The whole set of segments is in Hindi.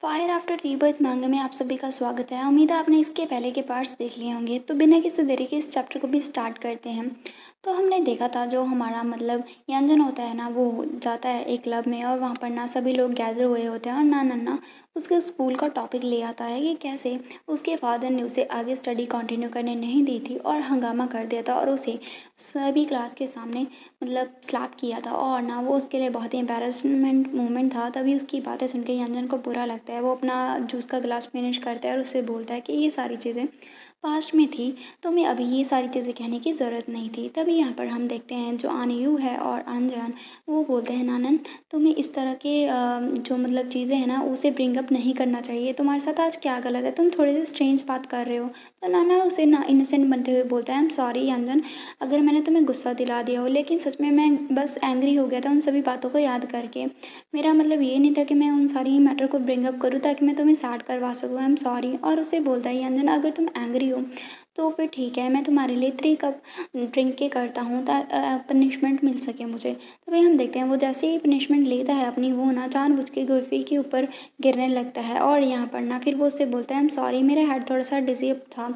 फायर आफ्टर रीबर्थ मांगा में आप सभी का स्वागत है। उम्मीद है आपने इसके पहले के पार्ट्स देख लिए होंगे। तो बिना किसी देरी के इस चैप्टर को भी स्टार्ट करते हैं। तो हमने देखा था जो हमारा यंजन होता है ना, वो जाता है एक क्लब में और वहाँ पर ना सभी लोग गैदर हुए होते हैं और ना नन्ना उसके स्कूल का टॉपिक ले आता है कि कैसे उसके फादर ने उसे आगे स्टडी कंटिन्यू करने नहीं दी थी और हंगामा कर दिया था और उसे सभी क्लास के सामने स्लैप किया था। और ना वो उसके लिए बहुत ही एम्बैरेसमेंट मोमेंट था। तभी उसकी बातें सुन के यंजन को बुरा लगता है। वो अपना जूस का गिलास फिनिश करता है और उससे बोलता है कि ये सारी चीज़ें पास्ट में थी, तुम्हें अभी ये सारी चीज़ें कहने की ज़रूरत नहीं थी। तभी यहाँ पर हम देखते हैं जो आनयू है और अनजान, वो बोलते हैं नानन, तुम्हें इस तरह के जो चीज़ें हैं ना उसे ब्रिंग अप नहीं करना चाहिए। तुम्हारे साथ आज क्या गलत है, तुम थोड़ी सी स्ट्रेंज बात कर रहे हो। तो नाना उसे ना इनोसेंट बनते हुए बोलता है, आई एम सॉरी अंजन, अगर मैंने तुम्हें गुस्सा दिला दिया हो, लेकिन सच में मैं बस एंग्री हो गया था उन सभी बातों को याद करके। मेरा ये नहीं था कि मैं उन सारी मैटर को ब्रिंग अप करूँ ताकि मैं तुम्हें सैड करवा सकूँ। I am sorry. और उससे बोलता है अंजन, अगर तुम एंग्री हो तो फिर ठीक है, मैं तुम्हारे लिए 3 कप ड्रिंक के करता हूँ पनिशमेंट मिल सके मुझे। तो भाई हम देखते हैं वो जैसे ही पनिशमेंट लेता है अपनी, वो ना जानबूझ के गुल्फी के ऊपर गिरने लगता है। और यहाँ पर ना फिर वो उससे बोलता है, आई एम सॉरी, मेरा हेड थोड़ा सा डिजी था,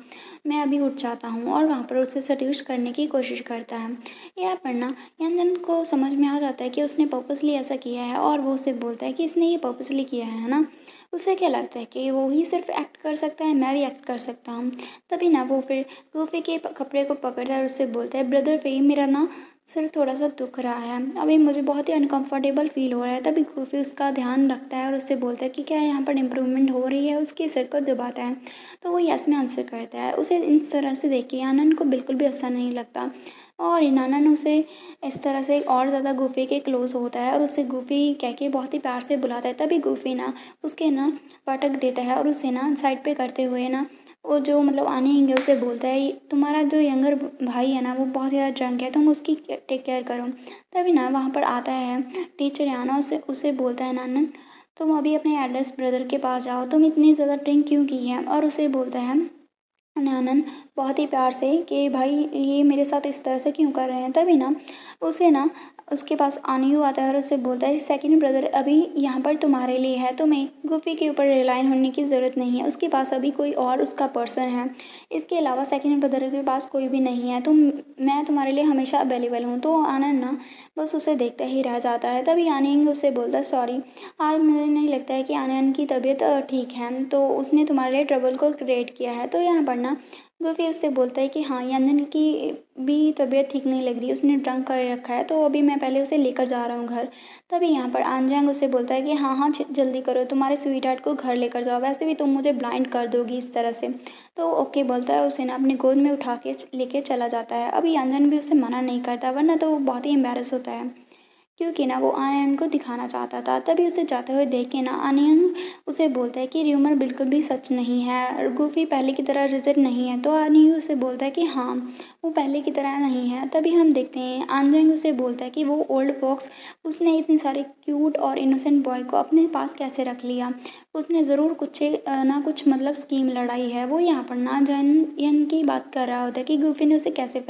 मैं अभी उठ जाता हूँ। और वहाँ पर उसे सड्यूस करने की कोशिश करता है। यहाँ पर ना यंजन को समझ में आ जाता है कि उसने पर्पसली ऐसा किया है और वो उसे बोलता है कि इसने ये पर्पसली किया है ना। उसे क्या लगता है कि वो ही सिर्फ एक्ट कर सकता है, मैं भी एक्ट कर सकता हूँ। तभी ना वो फिर गोफी के कपड़े को पकड़ता है और उससे बोलता है, ब्रदर फ़ेही, मेरा ना सिर थोड़ा सा दुख रहा है, अभी मुझे बहुत ही अनकंफर्टेबल फील हो रहा है। तभी गोफी उसका ध्यान रखता है और उससे बोलता है कि क्या यहाँ पर इम्प्रूवमेंट हो रही है। उसके सिर को दबाता है तो वो यस में आंसर करता है। उसे इस तरह से देख के आनंद को बिल्कुल भी अच्छा नहीं लगता और इनानन उसे इस तरह से और ज़्यादा गूफी के क्लोज होता है और उससे गूफी कह के बहुत ही प्यार से बुलाता है। तभी गूफी ना उसके ना पटक देता है और उसे ना साइड पे करते हुए ना वो जो आने हिंगे उसे बोलता है, तुम्हारा जो यंगर भाई है ना वो बहुत ज़्यादा ड्रंक है, तुम उसकी टेक केयर करो। तभी ना वहाँ पर आता है टीचर याना, उसे उसे बोलता है, नानन तुम अभी अपने एल्डेस्ट ब्रदर के पास जाओ, तुम इतनी ज़्यादा ड्रिंक क्यों की है। और उसे बोलता है नानन बहुत ही प्यार से कि भाई ये मेरे साथ इस तरह से क्यों कर रहे हैं। तभी ना उसे ना उसके पास आनियो आता है और उससे बोलता है, सेकंड ब्रदर अभी यहाँ पर तुम्हारे लिए है, तुम्हें गुफी के ऊपर रिलाइन होने की ज़रूरत नहीं है, उसके पास अभी कोई और उसका पर्सन है, इसके अलावा सेकंड ब्रदर के पास कोई भी नहीं है, मैं तुम्हारे लिए हमेशा अवेलेबल हूँ। तो आनंद ना बस उसे देखता ही रह जाता है। तभी आनंद उसे बोलता है, सॉरी, आज मुझे नहीं लगता है कि आनंद की तबीयत ठीक है, तो उसने तुम्हारे लिए ट्रबल को क्रिएट किया है। तो यहाँ पर ना गोफी उससे बोलता है कि हाँ, यंजन की भी तबीयत ठीक नहीं लग रही, उसने ड्रंक कर रखा है, तो अभी मैं पहले उसे लेकर जा रहा हूँ घर। तभी यहाँ पर आनजांग उसे बोलता है कि हाँ हाँ जल्दी करो, तुम्हारे स्वीट हार्ट को घर लेकर जाओ, वैसे भी तुम मुझे ब्लाइंड कर दोगी इस तरह से। तो ओके बोलता है, उसे ना अपनी गोद में उठा के लेके चला जाता है। अभी यंजन भी उसे मना नहीं करता, वरना तो वो बहुत ही एम्बेरस होता है क्योंकि ना वो आनयन को दिखाना चाहता था। तभी उसे जाते हुए देख के ना आनयन उसे बोलता है कि र्यूमर बिल्कुल भी सच नहीं है और गूफी पहले की तरह रिजिड नहीं है। तो आनयन उसे बोलता है कि हाँ, वो पहले की तरह नहीं है। तभी हम देखते हैं आनयन उसे बोलता है कि वो ओल्ड फॉक्स, उसने इतने सारे क्यूट और इनोसेंट बॉय को अपने पास कैसे रख लिया, उसने ज़रूर कुछ ना कुछ स्कीम लड़ाई है। वो यहाँ पर ना जन की बात कर रहा होता है कि गूफी ने उसे कैसे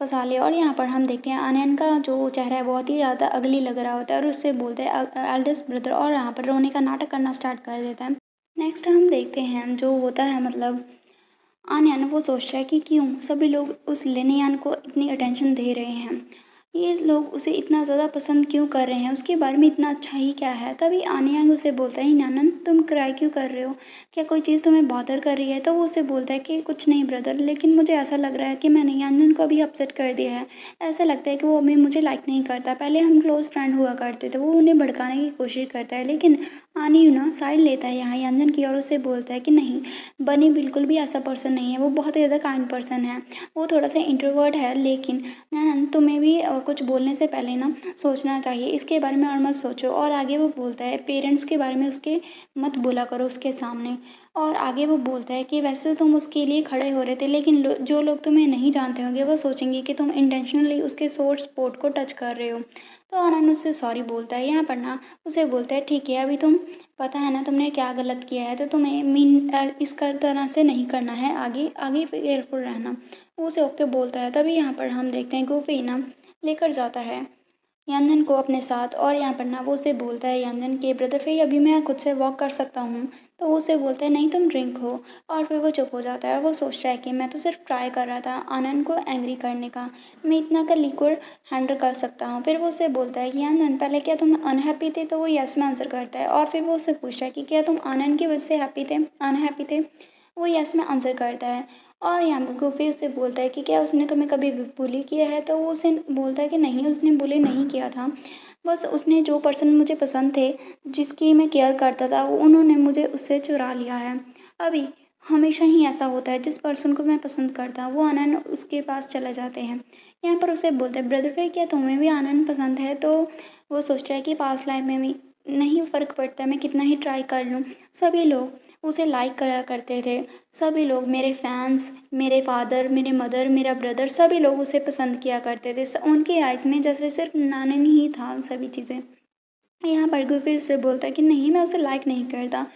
फंसा लिया। और यहाँ पर हम देखते हैं आनयन का जो चेहरा है बहुत ही ज़्यादा अगली लग रहा होता है और उससे बोलते हैं एल्डेस्ट ब्रदर, और यहाँ पर रोने का नाटक करना स्टार्ट कर देता है। नेक्स्ट हम देखते हैं जो होता है आनयन, वो सोचता है कि क्यों सभी लोग उस लेनियान को इतनी अटेंशन दे रहे हैं, ये लोग उसे इतना ज़्यादा पसंद क्यों कर रहे हैं, उसके बारे में इतना अच्छा ही क्या है। तभी आनयन उसे बोलता है, नानन तुम क्राई क्यों कर रहे हो, क्या कोई चीज़ तुम्हें बॉदर कर रही है। तो वो उसे बोलता है कि कुछ नहीं ब्रदर, लेकिन मुझे ऐसा लग रहा है कि मैंने यानन को अभी अपसेट कर दिया है। ऐसा लगता है कि वो अभी मुझे लाइक नहीं करता, पहले हम क्लोज फ्रेंड हुआ करते थे। वो उन्हें भड़काने की कोशिश करता है, लेकिन आनी ना साइड लेता है यहाँ यंजन की और उससे बोलता है कि नहीं, बनी बिल्कुल भी ऐसा पर्सन नहीं है, वो बहुत ज़्यादा काइंड पर्सन है, वो थोड़ा सा इंट्रोवर्ट है, लेकिन ना तुम्हें भी कुछ बोलने से पहले ना सोचना चाहिए, इसके बारे में और मत सोचो। और आगे वो बोलता है, पेरेंट्स के बारे में उसके मत बोला करो उसके सामने। और आगे वो बोलता है कि वैसे तो तुम उसके लिए खड़े हो रहे थे, लेकिन जो लोग तुम्हें नहीं जानते होंगे वो सोचेंगे कि तुम इंटेंशनली उसके सोर स्पॉट को टच कर रहे हो। तो आनंद उससे सॉरी बोलता है। यहाँ पर ना उसे बोलता है, ठीक है, अभी तुम पता है ना तुमने क्या गलत किया है, तो तुम्हें इस तरह से नहीं करना है, आगे आगे केयरफुल रहना। वो उसे ओके बोलता है। तभी यहाँ पर हम देखते हैं गोफी ना लेकर जाता है यंजन को अपने साथ। और यहाँ पर ना वो उसे बोलता है यंजन के ब्रदर फिर अभी मैं खुद से वॉक कर सकता हूँ। तो वो उसे बोलता है नहीं तुम ड्रिंक हो। और फिर वो चुप हो जाता है और वो सोचता है कि मैं तो सिर्फ ट्राई कर रहा था आनंद को एंग्री करने का, मैं इतना का लिक्विड हैंडल कर सकता हूँ। फिर वो उसे बोलता है कि आनंद पहले क्या तुम अनहैप्पी थे, तो वो यस में आंसर करता है। और फिर वो उससे पूछता है कि क्या तुम आनंद की वजह से हैप्पी थे अनहैप्पी थे, वो यस में आंसर करता है। और यहाँ पर गोफी उससे बोलता है कि क्या उसने तुम्हें कभी बुली किया है, तो वो उसे बोलता है कि नहीं उसने बुली नहीं किया था, बस उसने जो पर्सन मुझे पसंद थे, जिसकी मैं केयर करता था, वो उन्होंने मुझे उससे चुरा लिया है। अभी हमेशा ही ऐसा होता है, जिस पर्सन को मैं पसंद करता हूँ वो आनंद उसके पास चले जाते हैं। यहाँ पर उसे बोलते हैं ब्रदर फिर क्या तुम्हें भी आनंद पसंद है, तो वो सोचता है कि पास्ट लाइफ में भी नहीं फ़र्क पड़ता, मैं कितना ही ट्राई कर लूँ, सभी लोग उसे लाइक करा करते थे, सभी लोग मेरे फैंस, मेरे फादर, मेरे मदर, मेरा ब्रदर, सभी लोग उसे पसंद किया करते थे। उनकी आइज़ में जैसे सिर्फ नानन ही था सभी चीज़ें। यहाँ पर गुफी उससे बोलता है कि नहीं मैं उसे लाइक नहीं करता।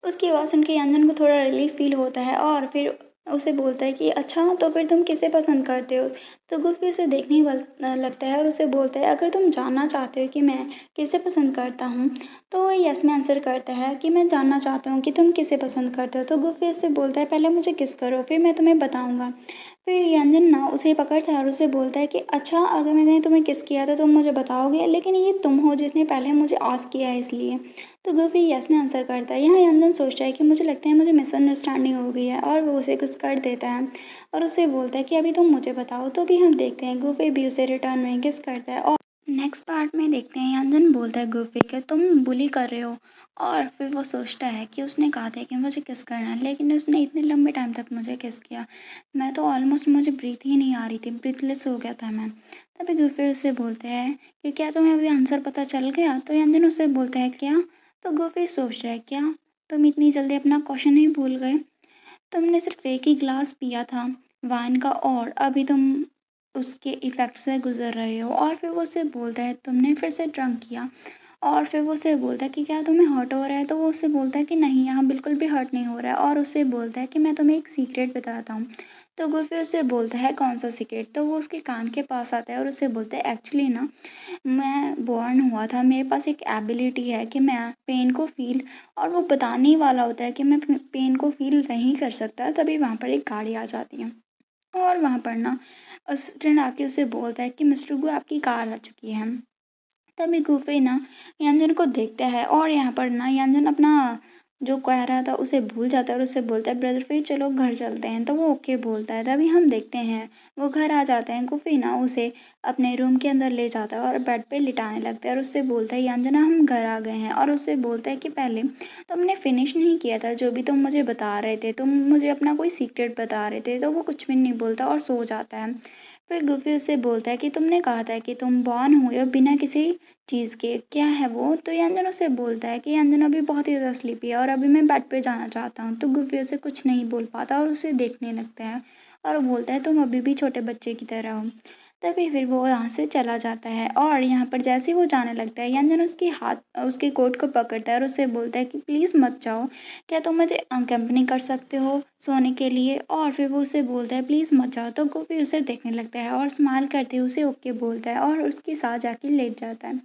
उसकी आवाज़ सुन के यंजन को थोड़ा रिलीफ फील होता है और फिर उसे बोलता है कि अच्छा तो फिर तुम किसे पसंद करते हो? तो गुफी उसे देखने ही लगता है और उसे बोलता है अगर तुम जानना चाहते हो कि मैं किसे पसंद करता हूँ, तो वो यस में आंसर करता है कि मैं जानना चाहता हूँ कि तुम किसे पसंद करते हो। तो गुफी उससे बोलता है पहले मुझे किस करो फिर मैं तुम्हें बताऊँगा। फिर यंजन ना उसे पकड़ता है और उसे बोलता है कि अच्छा अगर मैंने तुम्हें किस किया तो तुम मुझे बताओगे, लेकिन ये तुम हो जिसने पहले मुझे आस्क किया है इसलिए। तो गुफी यस में आंसर करता है। यहाँ यंजन सोचता है कि मुझे लगता है मुझे मिसअंडरस्टैंडिंग हो गई है और वो उसे कुछ कर देता है और उसे बोलता है कि अभी तुम मुझे बताओ। तो भी हम देखते हैं गुफी भी उसे रिटर्न में किस करता है। और नेक्स्ट पार्ट में देखते हैं यंजन बोलता है गुफी कि तुम बुली कर रहे हो। और फिर वो सोचता है कि उसने कहा था कि मुझे किस करना है, लेकिन उसने इतने लंबे टाइम तक मुझे किस किया, मैं तो ऑलमोस्ट मुझे ब्रीथ ही नहीं आ रही थी, ब्रीथलेस हो गया था मैं। तभी गुफी उससे बोलते हैं कि क्या तुम्हें अभी आंसर पता चल गया? तो यंजन उससे बोलता है क्या? तो गुफी सोच रहा है क्या तुम इतनी जल्दी अपना क्वेश्चन ही भूल गए? तुमने सिर्फ एक ही ग्लास पिया था वाइन का और अभी तुम उसके इफ़ेक्ट से गुज़र रहे हो। और फिर वो उससे बोलता है तुमने फिर से ड्रंक किया। और फिर वो उससे बोलता है कि क्या तुम्हें हर्ट हो रहा है? तो वो उससे बोलता है कि नहीं यहाँ बिल्कुल भी हर्ट नहीं हो रहा है। और उससे बोलता है कि मैं तुम्हें एक सीक्रेट बताता हूँ। तो वो फिर उससे बोलता है कौन सा सीक्रेट? तो वो उसके कान के पास आता है और उससे बोलता है एक्चुअली ना मैं बॉर्न हुआ था, मेरे पास एक एबिलिटी है कि मैं पेन को फ़ील, और वो बताने ही वाला होता है कि मैं पेन को फ़ील नहीं कर सकता, तभी वहाँ पर एक गाड़ी आ जाती है। और वहाँ पर ना असिस्टेंट आके उसे बोलता है कि मिस्टर गू आपकी कार आ चुकी है। तभी गूफी ना यंजन को देखता है और यहाँ पर ना यंजन अपना जो कह रहा था उसे भूल जाता है और उसे बोलता है ब्रदर फिर चलो घर चलते हैं। तो वो ओके बोलता है। तभी हम देखते हैं वो घर आ जाते हैं। गूफी ना उसे अपने रूम के अंदर ले जाता है और बेड पे लिटाने लगता है और उससे बोलता है यंजना हम घर आ गए हैं। और उससे बोलता है कि पहले तुमने फिनिश नहीं किया था जो भी तुम मुझे बता रहे थे, तुम मुझे अपना कोई सीक्रेट बता रहे थे। तो वो कुछ भी नहीं बोलता और सो जाता है। फिर गुफी उससे बोलता है कि तुमने कहा था कि तुम बॉर्न हुए हो बिना किसी चीज़ के, क्या है वो? तो यंजन उसे बोलता है कि यंजन अभी बहुत ही ज़्यादा स्लीपी है और अभी मैं बेड पे जाना चाहता हूँ। तो गुफी उसे कुछ नहीं बोल पाता और उसे देखने लगता है और बोलता है तुम अभी भी छोटे बच्चे की तरह हो। तभी फिर वो यहाँ से चला जाता है और यहाँ पर जैसे ही वो जाने लगता है यंजन उसके कोट को पकड़ता है और उससे बोलता है कि प्लीज़ मत जाओ, क्या तुम मुझे कंपनी कर सकते हो सोने के लिए? और फिर वो उसे बोलता है प्लीज़ मत जाओ। तो गोपी उसे देखने लगता है और स्माइल करते हुए उसे ओके बोलता है और उसके साथ जाके लेट जाता है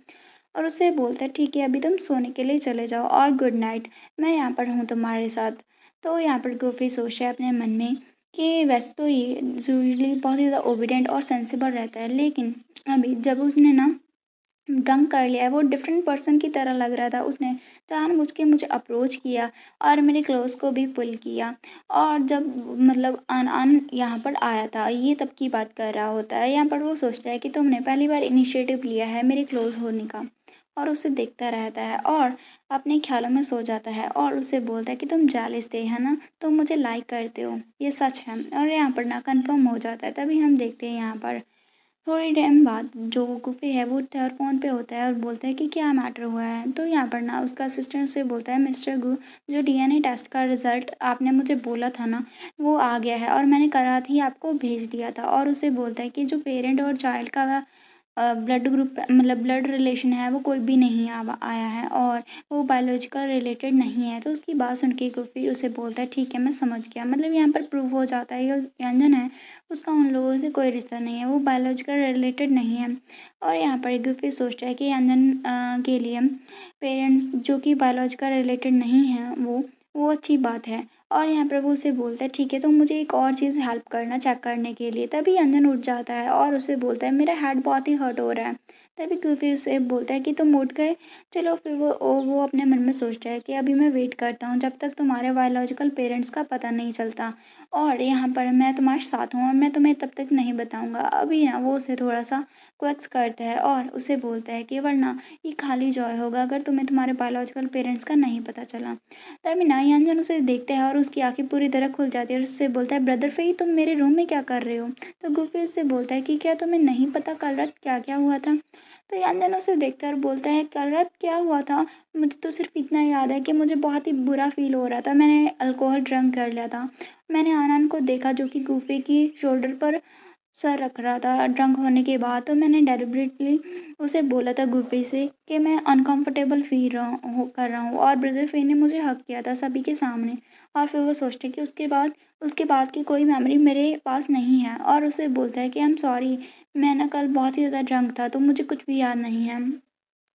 और उसे बोलता है ठीक है अभी तुम सोने के लिए चले जाओ और गुड नाइट, मैं यहाँ पर हूँ तुम्हारे साथ। तो यहाँ पर गोपी सोचता है अपने मन में कि वैसे तो ये यूजुअली बहुत ही ज़्यादा ओबीडिएंट और सेंसिबल रहता है, लेकिन अभी जब उसने ना ड्रंक कर लिया है, वो डिफरेंट पर्सन की तरह लग रहा था। उसने जानबूझ के मुझे अप्रोच किया और मेरे क्लोज़ को भी पुल किया। और जब मतलब अन यहाँ पर आया था, ये तब की बात कर रहा होता है। यहाँ पर वो सोचता है कि तुमने पहली बार इनिशिएटिव लिया है मेरे क्लोज़ होने का, और उसे देखता रहता है और अपने ख़्यालों में सो जाता है और उसे बोलता है कि तुम जेलस थे, है ना? तुम मुझे लाइक करते हो, ये सच है। और यहाँ पर ना कन्फर्म हो जाता है। तभी हम देखते हैं यहाँ पर थोड़ी टाइम बाद जो गुफी है वो फ़ोन पे होता है और बोलता है कि क्या मैटर हुआ है। तो यहाँ पर ना उसका असिस्टेंट उससे बोलता है मिस्टर गु, जो डीएनए टेस्ट का रिज़ल्ट आपने मुझे बोला था ना वो आ गया है और मैंने करा ही आपको भेज दिया था। और उसे बोलता है कि जो पेरेंट और चाइल्ड का ब्लड ग्रुप मतलब ब्लड रिलेशन है वो कोई भी नहीं आया है और वो बायोलॉजिकल रिलेटेड नहीं है। तो उसकी बात सुन के गुफी उसे बोलता है ठीक है मैं समझ गया। मतलब यहाँ पर प्रूव हो जाता है ये यंजन है उसका उन लोगों से कोई रिश्ता नहीं है, वो बायोलॉजिकल रिलेटेड नहीं है। और यहाँ पर गुफी सोचता है कि यंजन के लिए पेरेंट्स जो कि बायोलॉजिकल रिलेटेड नहीं हैं वो अच्छी बात है। और यहाँ पर वो उसे बोलता है ठीक है तो मुझे एक और चीज़ हेल्प करना चेक करने के लिए। तभी अंजन उठ जाता है और उसे बोलता है मेरा हेड बहुत ही हर्ट हो रहा है। तभी गोofy उसे बोलता है कि तुम उठ गए। चलो फिर वो अपने मन में सोचता है कि अभी मैं वेट करता हूँ जब तक तुम्हारे बायोलॉजिकल पेरेंट्स का पता नहीं चलता और यहाँ पर मैं तुम्हारे साथ हूँ और मैं तुम्हें तब तक नहीं बताऊँगा। अभी ना वो उसे थोड़ा सा क्वेक्स करता है और उसे बोलता है कि वरना ये खाली जॉय होगा अगर तुम्हें तुम्हारे बायोलॉजिकल पेरेंट्स का नहीं पता चला। तभी ना यंजन उसे देखता है और उसकी आंखें पूरी तरह खुल जाती है और उससे बोलता है ब्रदर फेई तुम मेरे रूम में क्या कर रहे हो। तो गुफी उससे बोलता है कि क्या तुम्हें नहीं पता कल रात क्या क्या हुआ था। तो यंजन उसे देखता है और बोलता है कल रात क्या हुआ था। मुझे तो सिर्फ इतना याद है कि मुझे बहुत ही बुरा फील हो रहा था, मैंने अल्कोहल ड्रंक कर लिया था। मैंने आनंद को देखा जो कि गुफी की शोल्डर पर सर रख रहा था ड्रंक होने के बाद। तो मैंने डेलिबरेटली उसे बोला था गुफी से कि मैं अनकंफर्टेबल कर रहा हूँ और ब्रदर फे ने मुझे हक किया था सभी के सामने। और फिर वो सोचते कि उसके बाद की कोई मेमोरी मेरे पास नहीं है और उसे बोलता है कि आई एम सॉरी, मैं ना कल बहुत ही ज़्यादा ड्रंक था तो मुझे कुछ भी याद नहीं है।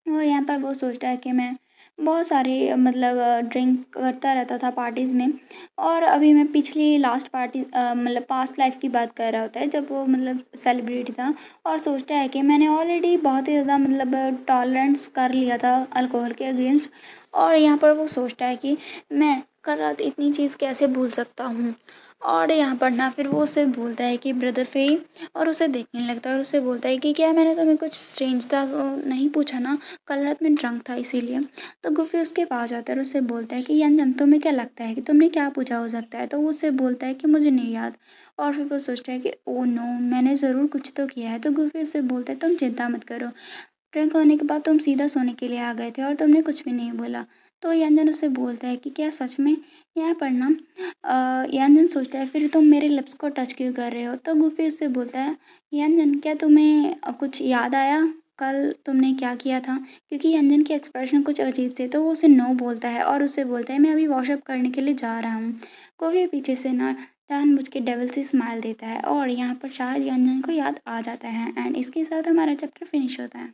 और यहाँ पर वो सोचता है कि मैं बहुत सारे मतलब ड्रिंक करता रहता था पार्टीज़ में। और अभी मैं पिछली लास्ट पार्टी मतलब पास्ट लाइफ की बात कर रहा होता है जब वो मतलब सेलिब्रिटी था। और सोचता है कि मैंने ऑलरेडी बहुत ही ज़्यादा मतलब टॉलरेंस कर लिया था अल्कोहल के अगेंस्ट। और यहाँ पर वो सोचता है कि मैं कल रात इतनी चीज़ कैसे भूल सकता हूँ। और यहाँ पर ना फिर वो उससे बोलता है कि ब्रदर फे और उसे देखने लगता है और उसे बोलता है कि क्या मैंने तुम्हें कुछ स्ट्रेंज था तो नहीं पूछा ना, कल रात में ड्रंक था इसीलिए। तो गुफी उसके पास जाता है और उससे बोलता है कि यंजन तुम्हें क्या लगता है कि तुमने क्या पूछा हो सकता है। तो वो उससे बोलता है कि मुझे नहीं याद। और फिर वो सोचता है कि ओ नो मैंने ज़रूर कुछ तो किया है। तो गुफी उससे बोलता है तुम चिंता मत करो, ड्रिंक होने के बाद तुम सीधा सोने के लिए आ गए थे और तुमने कुछ भी नहीं बोला। तो यंजन उससे बोलता है कि क्या सच में। यहाँ पर ना यंजन सोचता है फिर तुम मेरे लिप्स को टच क्यों कर रहे हो। तो गुफी उससे बोलता है यंजन क्या तुम्हें कुछ याद आया कल तुमने क्या किया था। क्योंकि यंजन के एक्सप्रेशन कुछ अजीब थे तो वो उसे नो बोलता है और उससे बोलता है मैं अभी वॉशअप करने के लिए जा रहा हूँ। कोई पीछे से ना जानबूझ के डेविल से स्माइल देता है और यहाँ पर शायद यंजन को याद आ जाता है। एंड इसके साथ हमारा चैप्टर फिनिश होता है।